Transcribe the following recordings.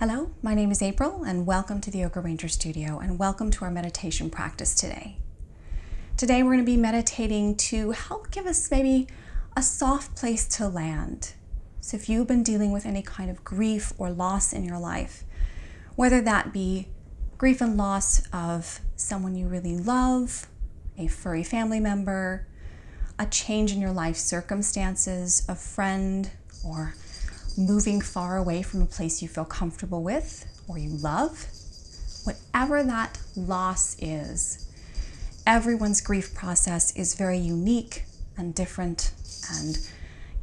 Hello, my name is April and welcome to the Yoga Ranger Studio and welcome to our meditation practice today. Today we're going to be meditating to help give us maybe a soft place to land. So if you've been dealing with any kind of grief or loss in your life, whether that be grief and loss of someone you really love, a furry family member, a change in your life circumstances, a friend, or moving far away from a place you feel comfortable with or you love, whatever that loss is, everyone's grief process is very unique and different, and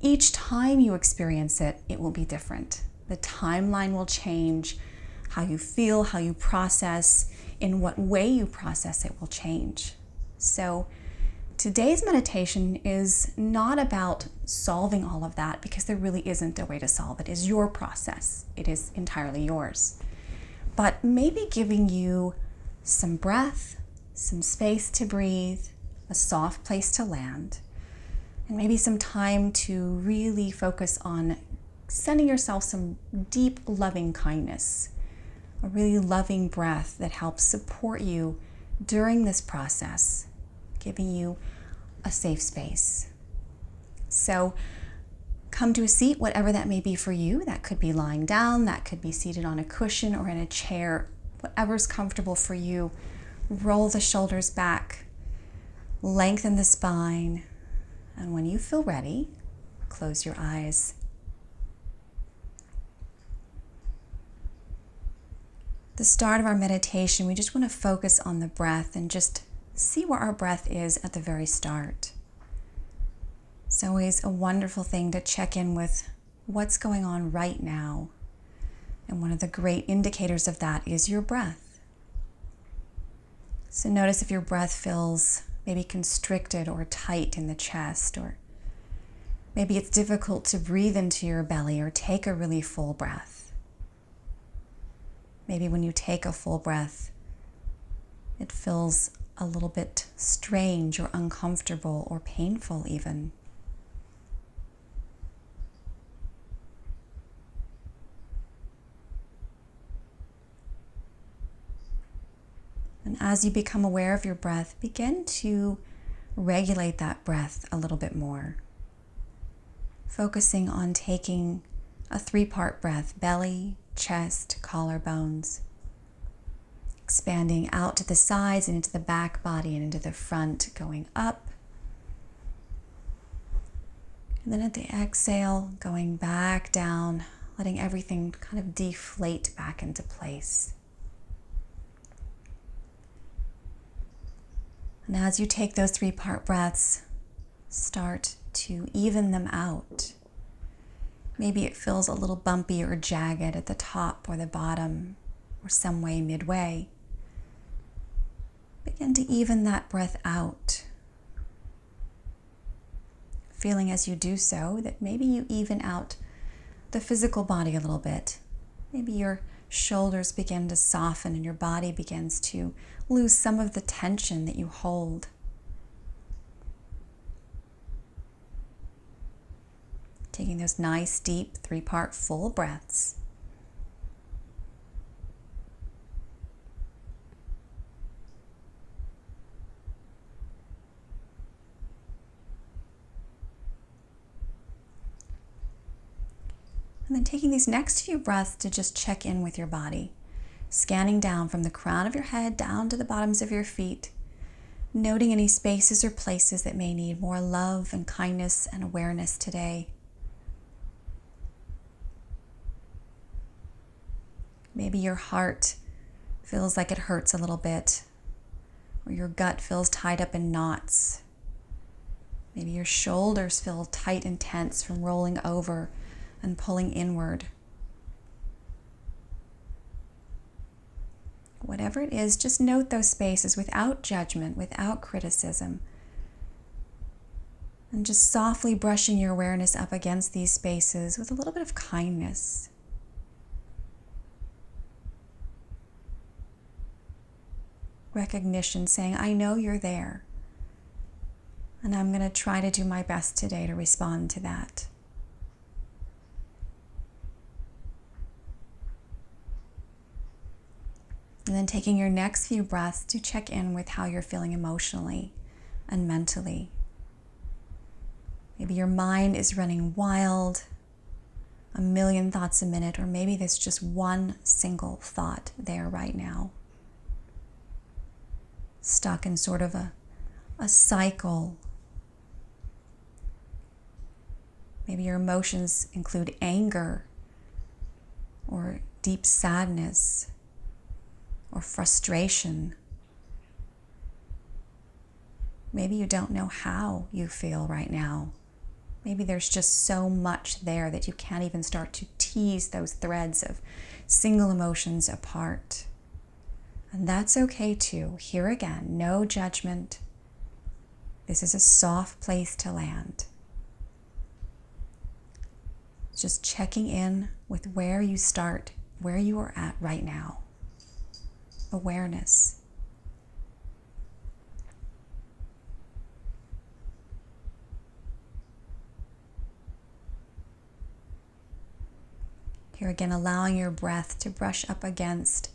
each time you experience it, it will be different. The timeline will change, how you feel, how you process, in what way you process it will change. So today's meditation is not about solving all of that because there really isn't a way to solve it. It is your process. It is entirely yours. But maybe giving you some breath, some space to breathe, a soft place to land, and maybe some time to really focus on sending yourself some deep, loving kindness, a really loving breath that helps support you during this process, giving you a safe space. So come to a seat, whatever that may be for you. That could be lying down, that could be seated on a cushion or in a chair, whatever's comfortable for you. Roll the shoulders back, lengthen the spine, and when you feel ready, close your eyes. At the start of our meditation, we just want to focus on the breath and just see where our breath is at the very start. It's always a wonderful thing to check in with what's going on right now. And one of the great indicators of that is your breath. So notice if your breath feels maybe constricted or tight in the chest, or maybe it's difficult to breathe into your belly or take a really full breath. Maybe when you take a full breath, it feels a little bit strange or uncomfortable or painful even. And as you become aware of your breath, begin to regulate that breath a little bit more. Focusing on taking a 3-part breath: belly, chest, collarbones. Expanding out to the sides and into the back body and into the front, going up. And then at the exhale, going back down, letting everything kind of deflate back into place. And as you take those 3-part breaths, start to even them out. Maybe it feels a little bumpy or jagged at the top or the bottom or some way midway. Begin to even that breath out. Feeling as you do so that maybe you even out the physical body a little bit. Maybe your shoulders begin to soften and your body begins to lose some of the tension that you hold. Taking those nice, deep, 3-part full breaths. And then taking these next few breaths to just check in with your body, scanning down from the crown of your head down to the bottoms of your feet, noting any spaces or places that may need more love and kindness and awareness today. Maybe your heart feels like it hurts a little bit, or your gut feels tied up in knots. Maybe your shoulders feel tight and tense from rolling over and pulling inward. Whatever it is, just note those spaces without judgment, without criticism. And just softly brushing your awareness up against these spaces with a little bit of kindness. Recognition, saying, I know you're there. And I'm going to try to do my best today to respond to that. And then taking your next few breaths to check in with how you're feeling emotionally and mentally. Maybe your mind is running wild, a million thoughts a minute, or maybe there's just one single thought there right now. Stuck in sort of a cycle. Maybe your emotions include anger or deep sadness or frustration. Maybe you don't know how you feel right now. Maybe there's just so much there that you can't even start to tease those threads of single emotions apart. And that's okay too. Here again, no judgment. This is a soft place to land. Just checking in with where you start, where you are at right now. Awareness. Here again, allowing your breath to brush up against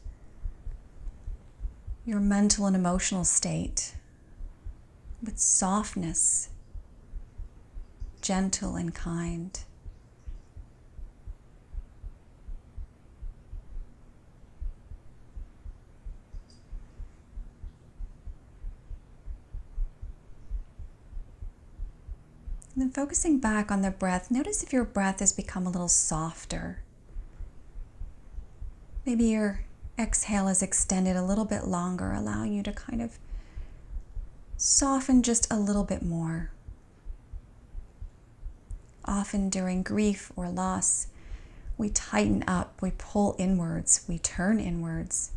your mental and emotional state with softness, gentle and kind. And then focusing back on the breath, notice if your breath has become a little softer. Maybe your exhale is extended a little bit longer, allowing you to kind of soften just a little bit more. Often during grief or loss, we tighten up, we pull inwards, we turn inwards,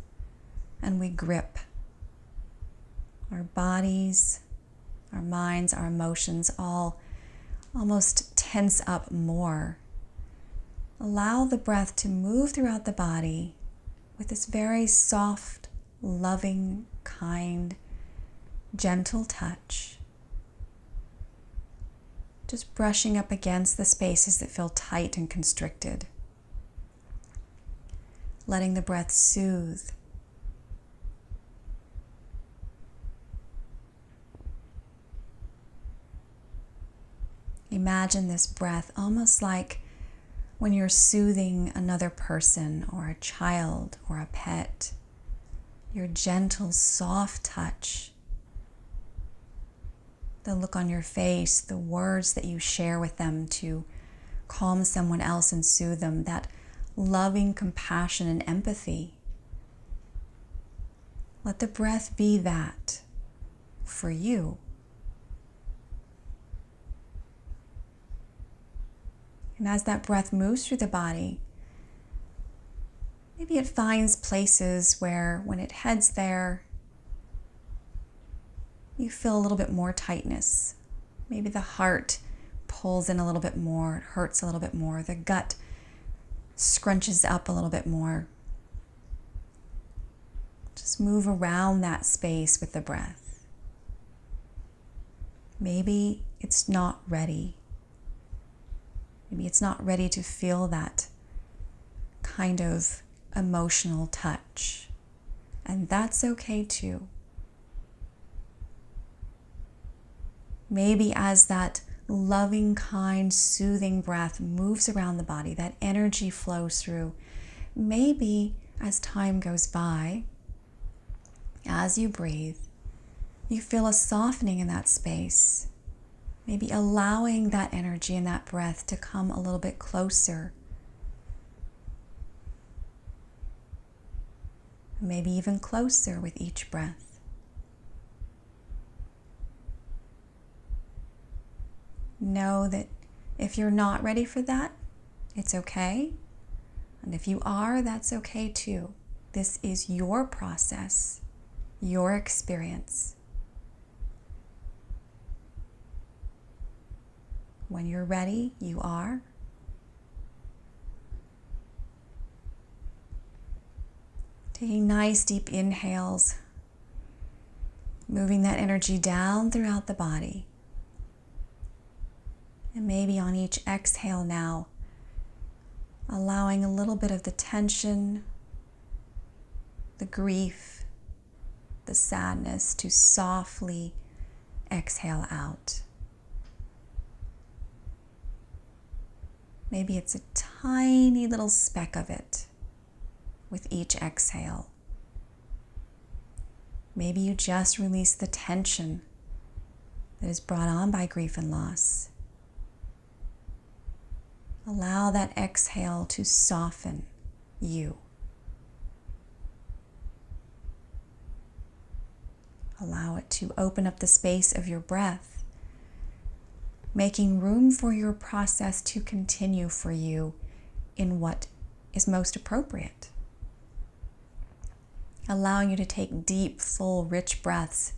and we grip. Our bodies, our minds, our emotions all almost tense up more. Allow the breath to move throughout the body with this very soft, loving, kind, gentle touch. Just brushing up against the spaces that feel tight and constricted. Letting the breath soothe. Imagine this breath almost like when you're soothing another person or a child or a pet. Your gentle, soft touch. The look on your face, the words that you share with them to calm someone else and soothe them, that loving compassion and empathy. Let the breath be that for you. And as that breath moves through the body, maybe it finds places where when it heads there, you feel a little bit more tightness. Maybe the heart pulls in a little bit more, it hurts a little bit more, the gut scrunches up a little bit more. Just move around that space with the breath. Maybe it's not ready. Maybe it's not ready to feel that kind of emotional touch. And that's okay too. Maybe as that loving, kind, soothing breath moves around the body, that energy flows through, maybe as time goes by, as you breathe, you feel a softening in that space. Maybe allowing that energy and that breath to come a little bit closer. Maybe even closer with each breath. Know that if you're not ready for that, it's okay. And if you are, that's okay too. This is your process, your experience. When you're ready, you are. Taking nice deep inhales, moving that energy down throughout the body. And maybe on each exhale now, allowing a little bit of the tension the grief, the sadness, to softly exhale out. Maybe it's a tiny little speck of it with each exhale. Maybe you just release the tension that is brought on by grief and loss. Allow that exhale to soften you. Allow it to open up the space of your breath, making room for your process to continue for you in what is most appropriate. Allowing you to take deep, full, rich breaths.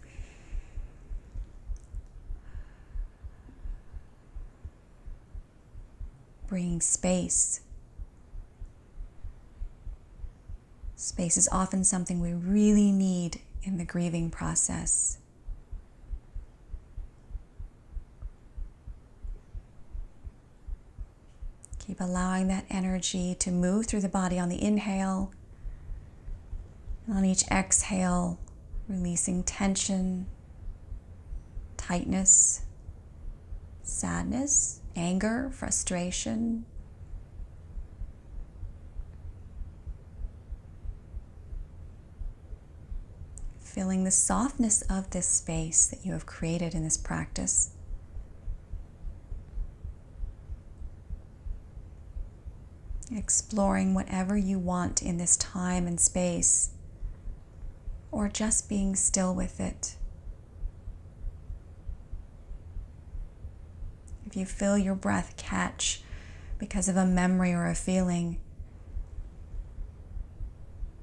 Bringing space. Space is often something we really need in the grieving process. Keep allowing that energy to move through the body on the inhale. And on each exhale, releasing tension, tightness, sadness, anger, frustration. Feeling the softness of this space that you have created in this practice. Exploring whatever you want in this time and space, or just being still with it. If you feel your breath catch because of a memory or a feeling,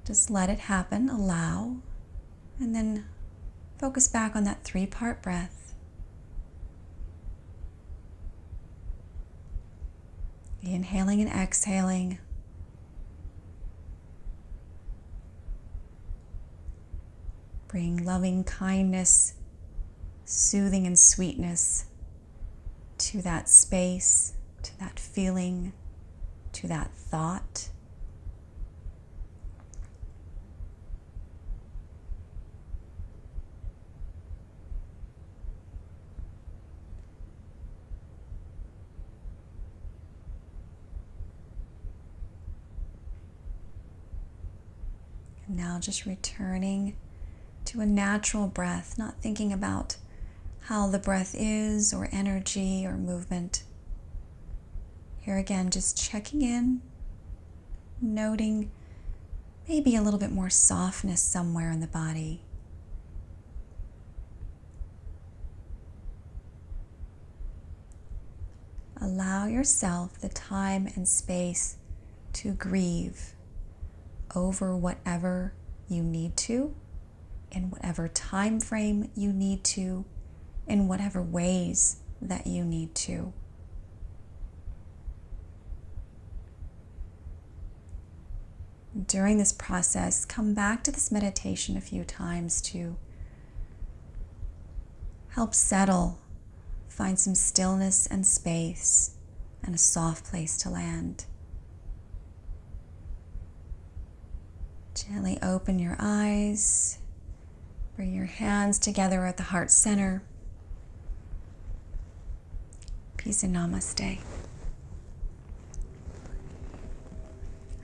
just let it happen, allow, and then focus back on that 3-part breath. Inhaling and exhaling. Bring loving kindness, soothing and sweetness to that space, to that feeling, to that thought. And now just returning to a natural breath, not thinking about how the breath is, or energy, or movement. Here again, just checking in, noting maybe a little bit more softness somewhere in the body. Allow yourself the time and space to grieve over whatever you need to, in whatever time frame you need to, in whatever ways that you need to. During this process, come back to this meditation a few times to help settle, find some stillness and space, and a soft place to land. Gently open your eyes, bring your hands together at the heart center. Peace and namaste.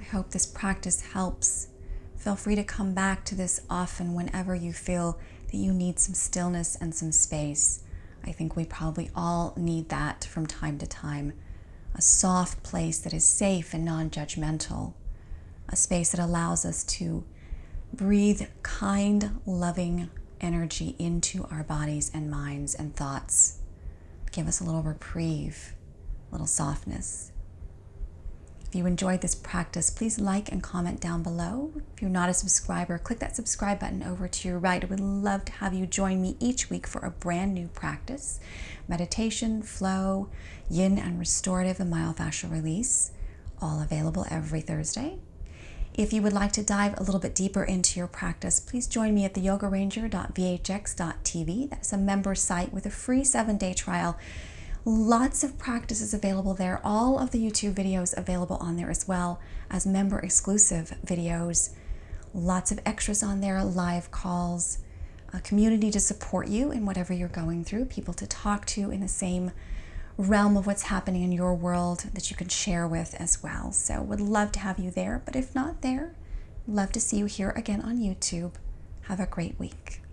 I hope this practice helps. Feel free to come back to this often whenever you feel that you need some stillness and some space. I think we probably all need that from time to time. A soft place that is safe and non-judgmental. A space that allows us to breathe kind, loving energy into our bodies and minds and thoughts. Give us a little reprieve, a little softness. If you enjoyed this practice, please like and comment down below. If you're not a subscriber, click that subscribe button over to your right. I would love to have you join me each week for a brand new practice. Meditation, flow, yin and restorative and myofascial release, all available every Thursday. If you would like to dive a little bit deeper into your practice, please join me at the yogaranger.vhx.tv. That's a member site with a free 7-day trial. Lots of practices available there. All of the YouTube videos available on there, as well as member exclusive videos. Lots of extras on there, live calls, a community to support you in whatever you're going through, people to talk to in the same realm of what's happening in your world that you can share with as well. So would love to have you there, but if not there, love to see you here again on YouTube. Have a great week.